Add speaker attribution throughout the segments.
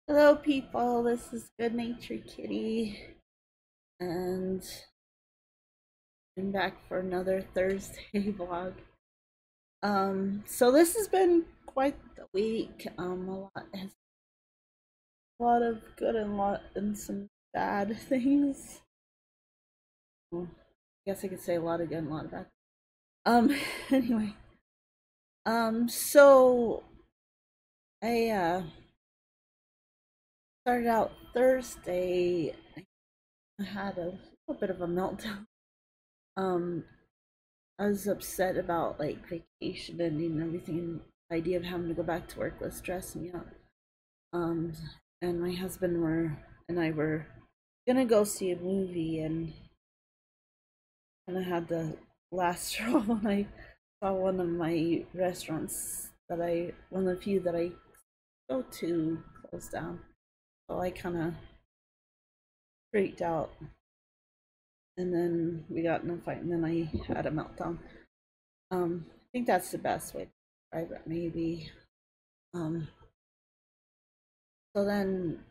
Speaker 1: Hello, people. This is Good Natured Kitty, and I'm back for another Thursday vlog. So this has been quite the week. A lot of good and some bad things. Well, I guess I could say a lot of good and a lot of bad. Um, anyway, so I started out Thursday. I had a little bit of a meltdown. Um, I was upset about like vacation ending and everything. The idea of having to go back to work was stressing me out. Um, and my husband and I were gonna go see a movie, and I had the last straw when I saw one of my restaurants one of the few that I go to close down. So I kind of freaked out, and then we got in a fight, and then I had a meltdown. I think that's the best way to describe it, maybe. Um, So then,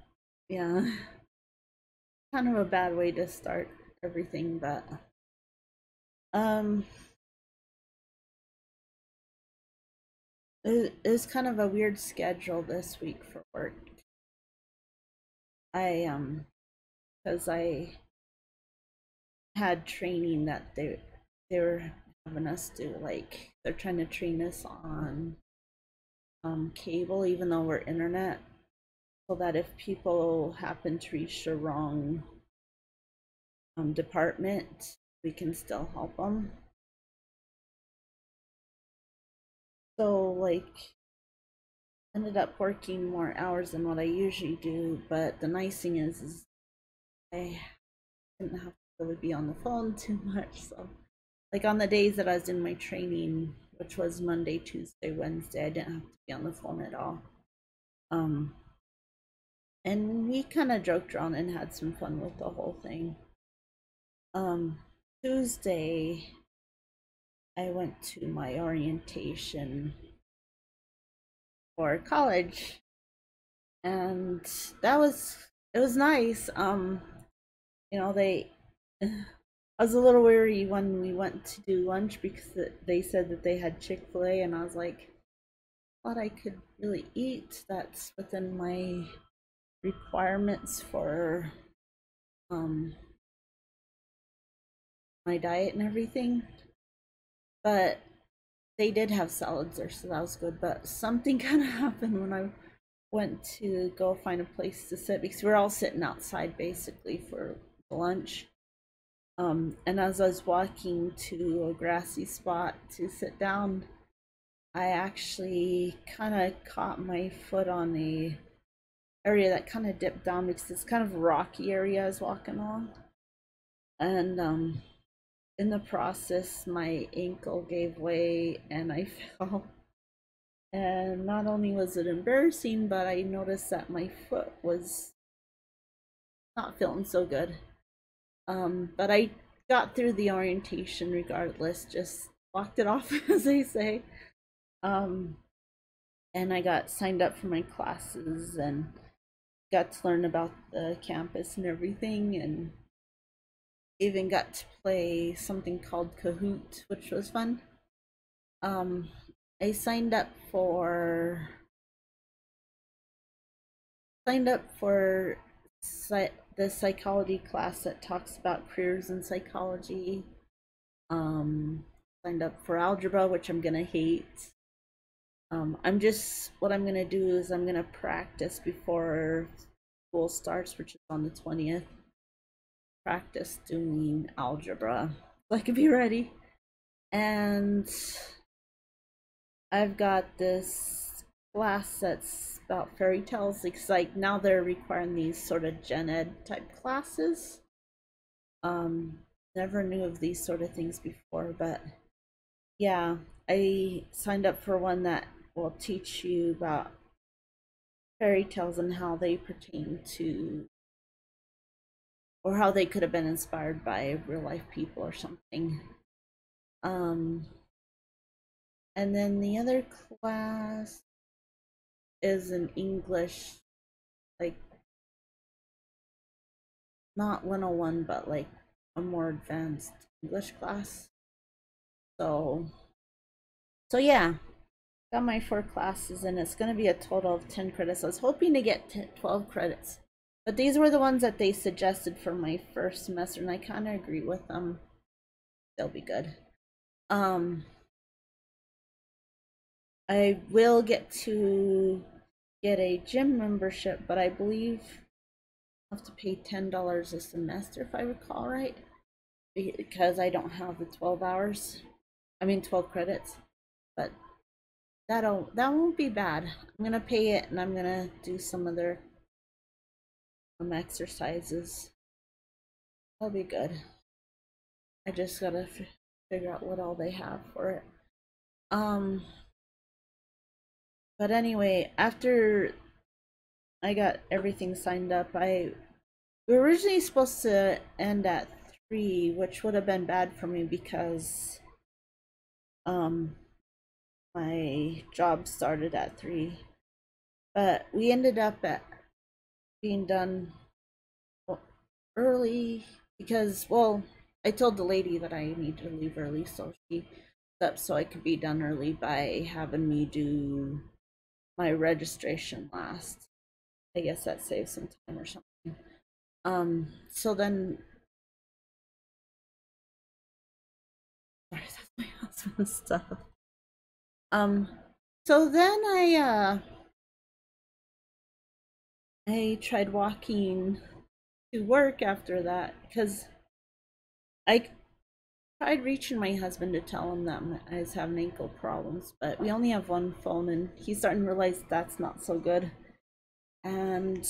Speaker 1: yeah, kind of a bad way to start everything, but um, it was kind of a weird schedule this week for work. I because I had training that they were having us do, like they're trying to train us on cable, even though we're internet, so that if people happen to reach the wrong department, we can still help them. So like ended up working more hours than what I usually do, but the nice thing is I didn't have to really be on the phone too much. So, like on the days that I was in my training, which was Monday, Tuesday, Wednesday, I didn't have to be on the phone at all. Um, and we kind of joked around and had some fun with the whole thing. Um, Tuesday, I went to my orientation for college, and it was nice. They I was a little weary when we went to do lunch because they said that they had Chick-fil-A, and I was like, thought I could really eat. That's within my requirements for um my diet and everything. But they did have salads there, so that was good. But something kind of happened when I went to go find a place to sit, because we're all sitting outside basically for lunch. And as I was walking to a grassy spot to sit down, I actually kind of caught my foot on the area that kind of dipped down, because it's kind of a rocky area I was walking along. And in the process, my ankle gave way and I fell. And not only was it embarrassing, but I noticed that my foot was not feeling so good. But I got through the orientation regardless, just walked it off, as they say. Um, and I got signed up for my classes and got to learn about the campus and everything, and even got to play something called Kahoot, which was fun. Um, I signed up for the psychology class that talks about careers in psychology. Um, Signed up for algebra, which I'm gonna hate. What I'm gonna do is I'm gonna practice before school starts, which is on the 20th. Practice doing algebra so I could be ready. And I've got this class that's about fairy tales. It's like now they're requiring these sort of gen ed type classes. Never knew of these sort of things before, but yeah, I signed up for one that will teach you about fairy tales and how they pertain to, or how they could have been inspired by real life people or something. Um, and then the other class is an English like not 101, but like a more advanced English class. So, so yeah, got my 4 classes, and it's going to be a total of 10 credits. I was hoping to get 12 credits, but these were the ones that they suggested for my first semester, and I kind of agree with them. They'll be good. Um, I will get to get a gym membership, but I believe I have to pay $10 a semester if I recall right, because I don't have the 12 hours. I mean 12 credits, but that won't be bad. I'm gonna pay it, and I'm gonna do some other exercises. That'll be good. I just gotta figure out what all they have for it. Um, but anyway, after I got everything signed up, we were originally supposed to end at 3, which would have been bad for me because um my job started at 3. But we ended up at being done early because, well, I told the lady that I needed to leave early, so she up so I could be done early by having me do my registration last. I guess that saves some time or something. So then, sorry, that's my husband's stuff. Um, so then I tried walking to work after that because I tried reaching my husband to tell him that I was having ankle problems, but we only have one phone, and he's starting to realize that's not so good. And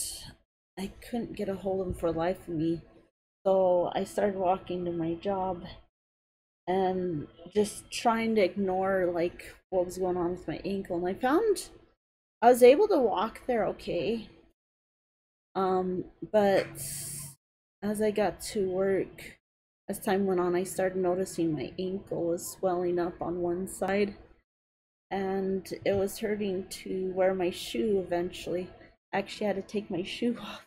Speaker 1: I couldn't get a hold of him for the life of me. So I started walking to my job and just trying to ignore like what was going on with my ankle. And I found I was able to walk there okay. But as I got to work, as time went on, I started noticing my ankle was swelling up on one side, and it was hurting to wear my shoe eventually. I actually had to take my shoe off.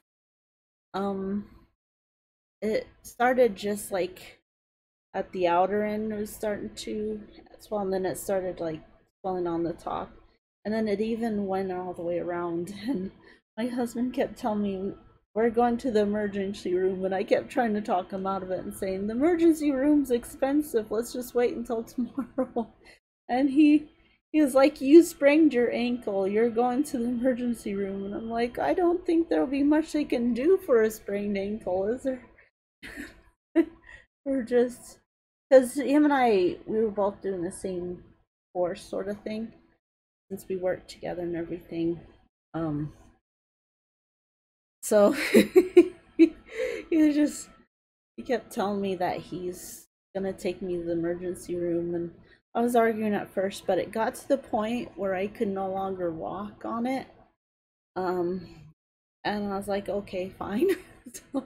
Speaker 1: Um, it started just like at the outer end, it was starting to swell, and then it started like swelling on the top, and then it even went all the way around. And my husband kept telling me we're going to the emergency room, and I kept trying to talk him out of it and saying the emergency room's expensive, let's just wait until tomorrow. And he was like, you sprained your ankle, you're going to the emergency room. And I'm like, I don't think there'll be much they can do for a sprained ankle, is there? We're just because him and we were both doing the same course sort of thing since we worked together and everything. So he was just he kept telling me that he's gonna take me to the emergency room, and I was arguing at first, but it got to the point where I could no longer walk on it. Um, and I was like, okay, fine. So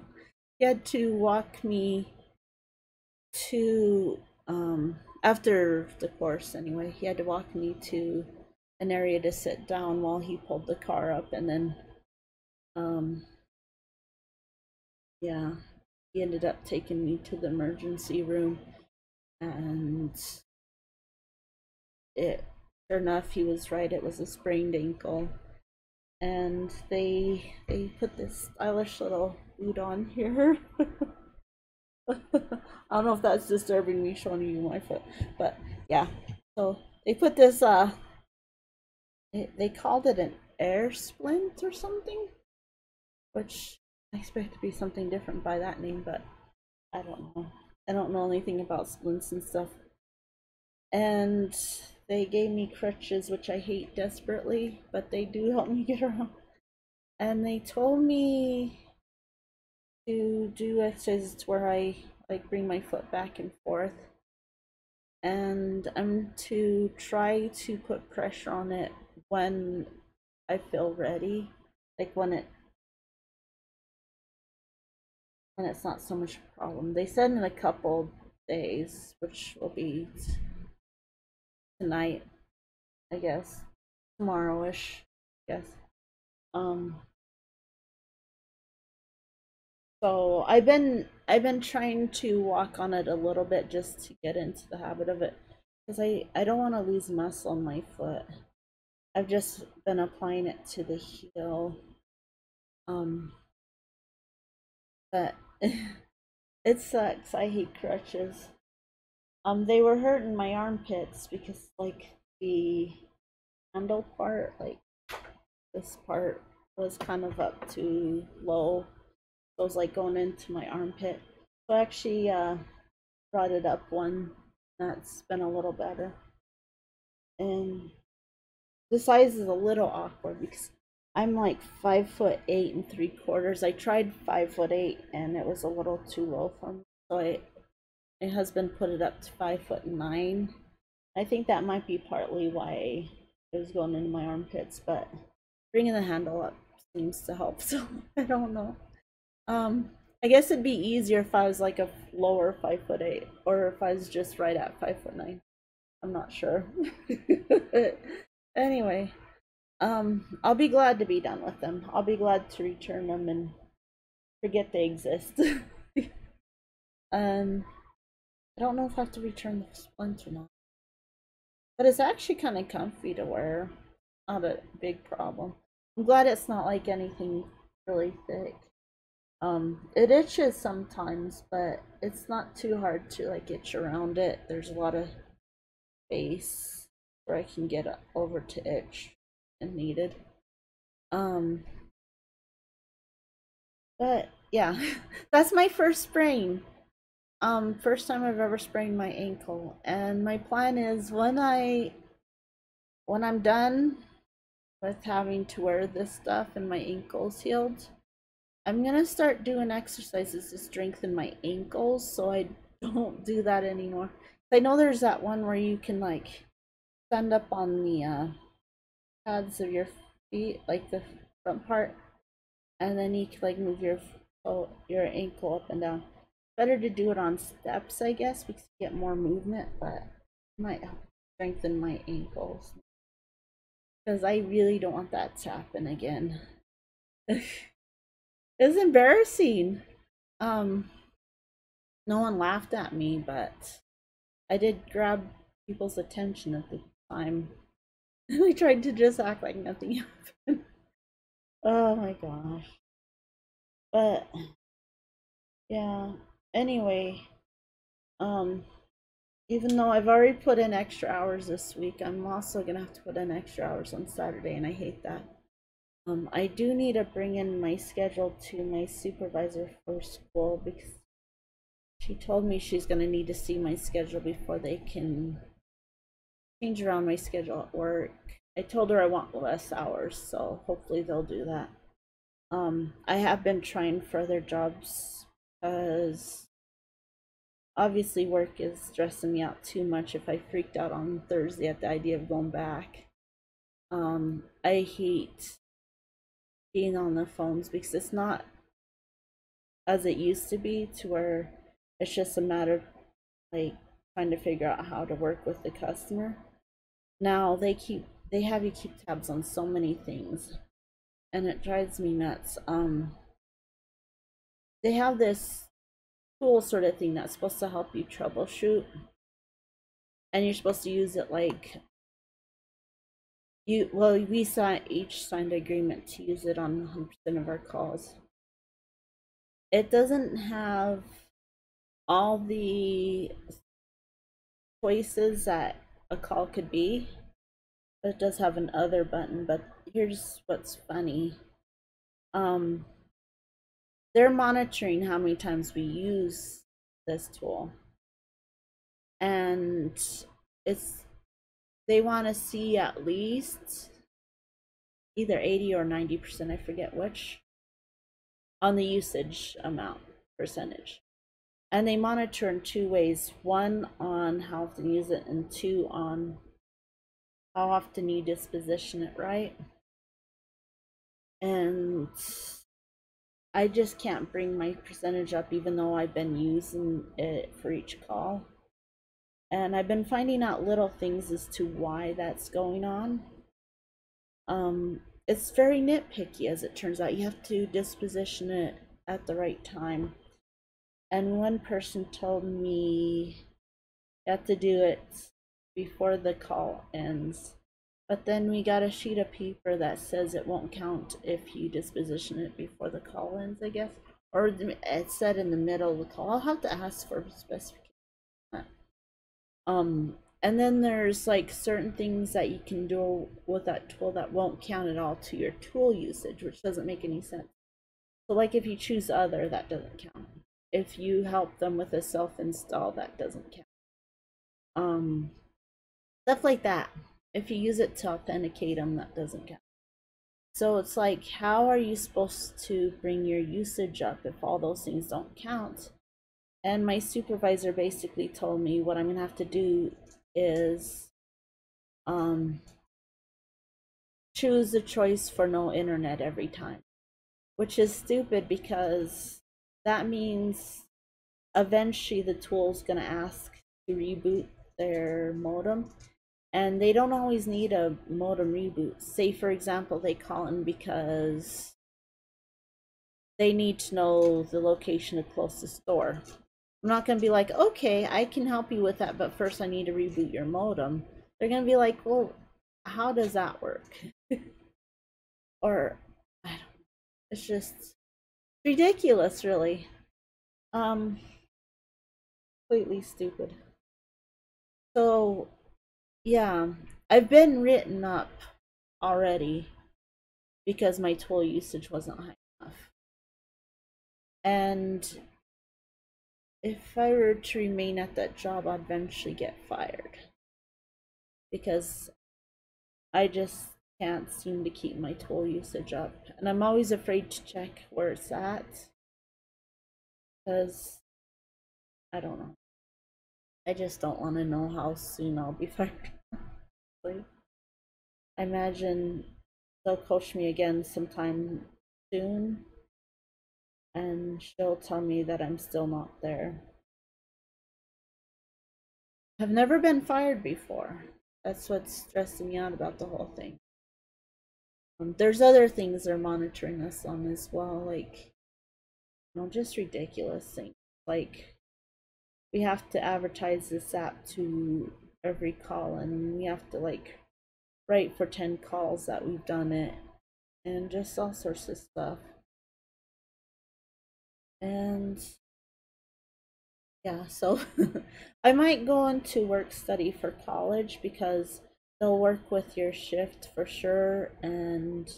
Speaker 1: he had to walk me to after the course anyway, he had to walk me to an area to sit down while he pulled the car up, and then um yeah, he ended up taking me to the emergency room. And it sure enough, he was right, it was a sprained ankle. And they put this stylish little boot on here. I don't know if that's disturbing me showing you my foot, but yeah. So they put this they called it an air splint or something, which I expect to be something different by that name, but I don't know. I don't know anything about splints and stuff. And they gave me crutches, which I hate desperately, but they do help me get around. And they told me to do exercises where I like bring my foot back and forth, and I'm to try to put pressure on it when I feel ready, like when it's not so much a problem. They said in a couple days, which will be tonight, I guess, tomorrow-ish, I guess. Um, So I've been trying to walk on it a little bit just to get into the habit of it because I don't want to lose muscle in my foot. I've just been applying it to the heel. Um, but it sucks. I hate crutches. They were hurting my armpits because like the handle part, like this part was kind of up too low. So it was like going into my armpit. So I actually brought it up one that's been a little better. And the size is a little awkward because I'm like 5'8" and 3/4. I tried 5'8" and it was a little too low for me. So my husband put it up to 5'9". I think that might be partly why it was going into my armpits, but bringing the handle up seems to help. So I don't know. Um, I guess it'd be easier if I was like a lower 5'8" or if I was just right at 5'9". I'm not sure. Anyway, I'll be glad to be done with them. I'll be glad to return them and forget they exist. um, I don't know if I have to return the splint or not, but it's actually kind of comfy to wear. Not a big problem. I'm glad it's not like anything really thick. It itches sometimes, but it's not too hard to like itch around it. There's a lot of space where I can get over to itch and needed. Um, but yeah, that's my first sprain. First time I've ever sprained my ankle, and my plan is when I'm done with having to wear this stuff and my ankle's healed, I'm gonna start doing exercises to strengthen my ankles so I don't do that anymore. I know there's that one where you can like stand up on the pads of your feet, like the front part, and then you can like move your ankle up and down. Better to do it on steps, I guess, because you get more movement, but it might help strengthen my ankles because I really don't want that to happen again. It's embarrassing. Um, no one laughed at me, but I did grab people's attention at the time. And I tried to just act like nothing happened. Oh my gosh. But yeah. Anyway, um, even though I've already put in extra hours this week, I'm also gonna have to put in extra hours on Saturday, and I hate that. I do need to bring in my schedule to my supervisor for school because she told me she's gonna need to see my schedule before they can change around my schedule at work. I told her I want less hours, so hopefully they'll do that. I have been trying for other jobs because obviously work is stressing me out too much if I freaked out on Thursday at the idea of going back. I hate being on the phones because it's not as it used to be to where it's just a matter of like trying to figure out how to work with the customer. Now they have you keep tabs on so many things and it drives me nuts. They have this tool sort of thing that's supposed to help you troubleshoot and you're supposed to use it like we each signed an agreement to use it on 100% of our calls. It doesn't have all the choices that a call could be, but it does have an other button. But here's what's funny. Um, they're monitoring how many times we use this tool. And it's they want to see at least either 80 or 90%, I forget which, on the usage amount percentage. And they monitor in two ways: one on how often you use it, and two on how often you disposition it right. And I just can't bring my percentage up even though I've been using it for each call. And I've been finding out little things as to why that's going on. It's very nitpicky, as it turns out. You have to disposition it at the right time. And one person told me you have to do it before the call ends. But then we got a sheet of paper that says it won't count if you disposition it before the call ends, I guess. Or it said in the middle of the call. I'll have to ask for specification. And then there's like certain things that you can do with that tool that won't count at all to your tool usage, which doesn't make any sense. So like if you choose other, that doesn't count. If you help them with a self-install, that doesn't count. Stuff like that. If you use it to authenticate them, that doesn't count. So it's like, how are you supposed to bring your usage up if all those things don't count? And my supervisor basically told me what I'm gonna have to do is choose the choice for no internet every time, which is stupid because that means eventually the tool's gonna ask to reboot their modem, and they don't always need a modem reboot. Say for example they call in because they need to know the location of closest store. I'm not going to be like, okay, I can help you with that, but first I need to reboot your modem. They're going to be like, well, how does that work? Or, I don't know. It's just ridiculous, really. Completely stupid. So, yeah, I've been written up already because my tool usage wasn't high enough. And if I were to remain at that job, I'd eventually get fired because I just can't seem to keep my tool usage up. And I'm always afraid to check where it's at because I don't know. I just don't want to know how soon I'll be fired. I imagine they'll coach me again sometime soon and she'll tell me that I'm still not there. I've never been fired before. That's what's stressing me out about the whole thing. There's other things they're monitoring us on as well, like, you know, just ridiculous things. Like, we have to advertise this app to every call, and we have to like write for 10 calls that we've done it, and just all sorts of stuff. And yeah, so I might go into work study for college because they'll work with your shift for sure, and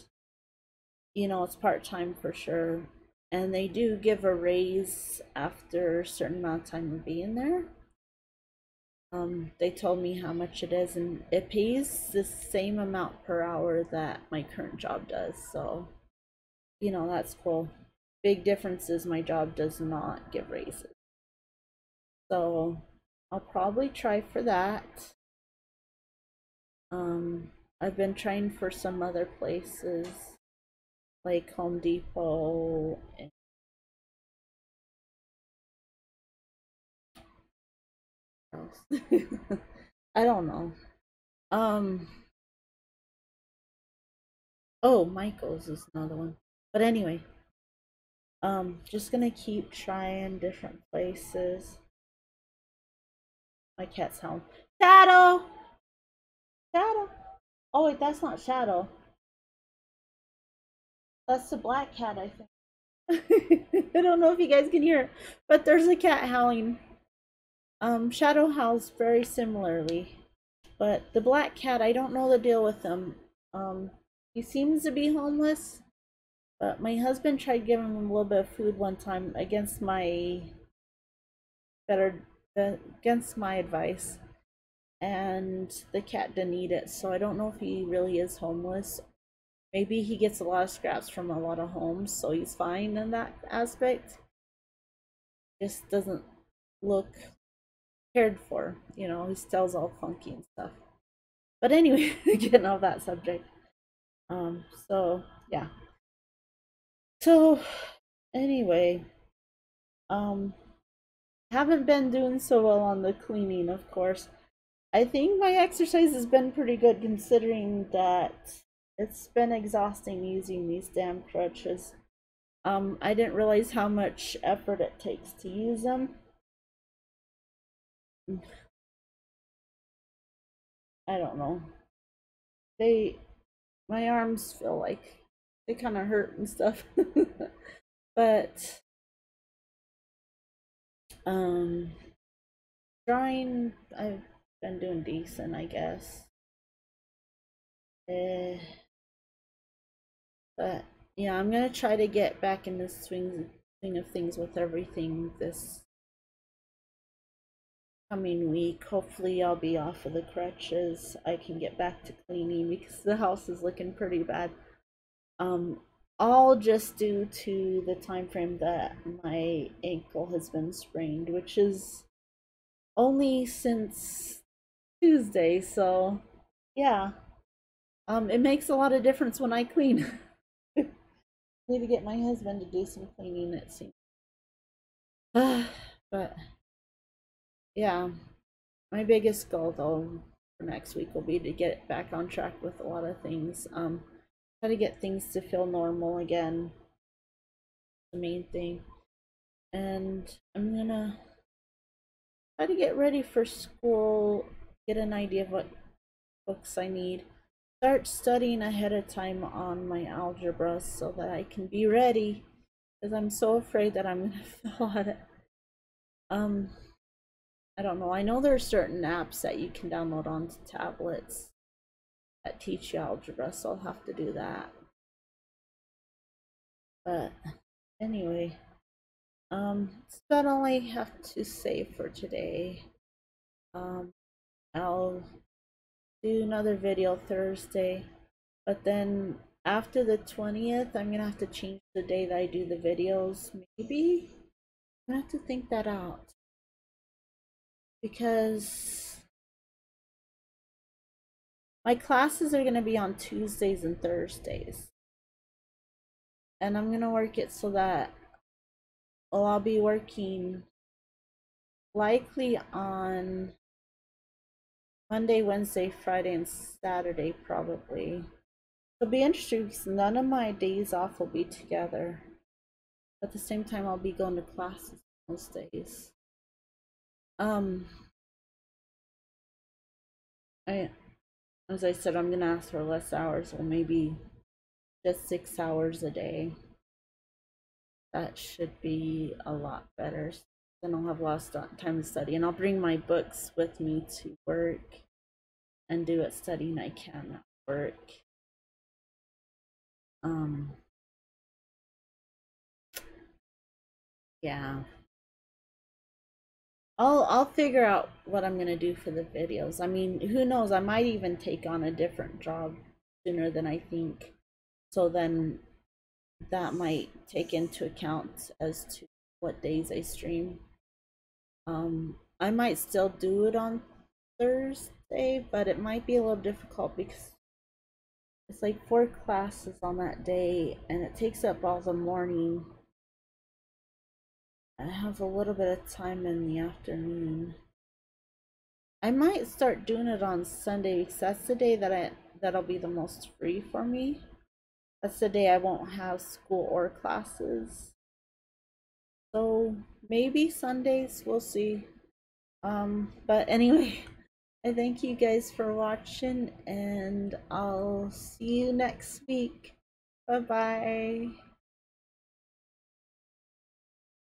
Speaker 1: you know, it's part-time for sure, and they do give a raise after a certain amount of time of being there. They told me how much it is, and it pays the same amount per hour that my current job does, so you know, that's cool. Big difference is my job does not give raises, so I'll probably try for that. I've been trying for some other places like Home Depot and I don't know. Um, oh, Michael's is another one. But anyway, just gonna keep trying different places. My cat's home. Shadow! Shadow! Oh wait, that's not Shadow. That's the black cat, I think. I don't know if you guys can hear it, but there's a cat howling. Shadow howls very similarly. But the black cat, I don't know the deal with him. He seems to be homeless, but my husband tried giving him a little bit of food one time better against my advice, and the cat didn't eat it. So I don't know if he really is homeless. Maybe he gets a lot of scraps from a lot of homes, so he's fine in that aspect. Just doesn't look cared for, you know. His tail's all funky and stuff. But anyway, getting off that subject. So yeah. So anyway, um, haven't been doing so well on the cleaning, of course. I think my exercise has been pretty good considering that it's been exhausting using these damn crutches. I didn't realize how much effort it takes to use them. I don't know. They, my arms feel like they kind of hurt and stuff. But um drawing, I've been doing decent, I guess. Eh, but yeah, I'm gonna try to get back in the swing of things with everything this coming week. Hopefully I'll be off of the crutches. I can get back to cleaning because the house is looking pretty bad. Um, all just due to the time frame that my ankle has been sprained, which is only since Tuesday. So yeah, it makes a lot of difference when I clean. Need to get my husband to do some cleaning, it seems. But yeah, my biggest goal though for next week will be to get back on track with a lot of things. Try to get things to feel normal again. The main thing. And I'm gonna try to get ready for school, get an idea of what books I need. Start studying ahead of time on my algebra so that I can be ready. Because I'm so afraid that I'm gonna fail at it. I don't know. I know there are certain apps that you can download onto tablets that teach you algebra, so I'll have to do that. But anyway, that's about all I have to say for today. I'll do another video Thursday, but then after the 20th, I'm gonna have to change the day that I do the videos. Maybe I'm gonna have to think that out because my classes are gonna be on Tuesdays and Thursdays, and I'm gonna work it so that, well, I'll be working likely on Monday, Wednesday, Friday, and Saturday probably. It'll be interesting because none of my days off will be together. At the same time, I'll be going to classes most days. Um, I, as I said, I'm gonna ask for less hours, or maybe just 6 hours a day. That should be a lot better. Then I'll have lots of time to study, and I'll bring my books with me to work and do what studying I can at work. Um, yeah. I'll figure out what I'm gonna do for the videos. I mean, who knows? I might even take on a different job sooner than I think. So then that might take into account as to what days I stream. I might still do it on Thursday, but it might be a little difficult because it's like 4 classes on that day and it takes up all the morning. I have a little bit of time in the afternoon. I might start doing it on Sunday because that's the day that'll be the most free for me. That's the day I won't have school or classes. So maybe Sundays, we'll see. But anyway, I thank you guys for watching and I'll see you next week. Bye bye.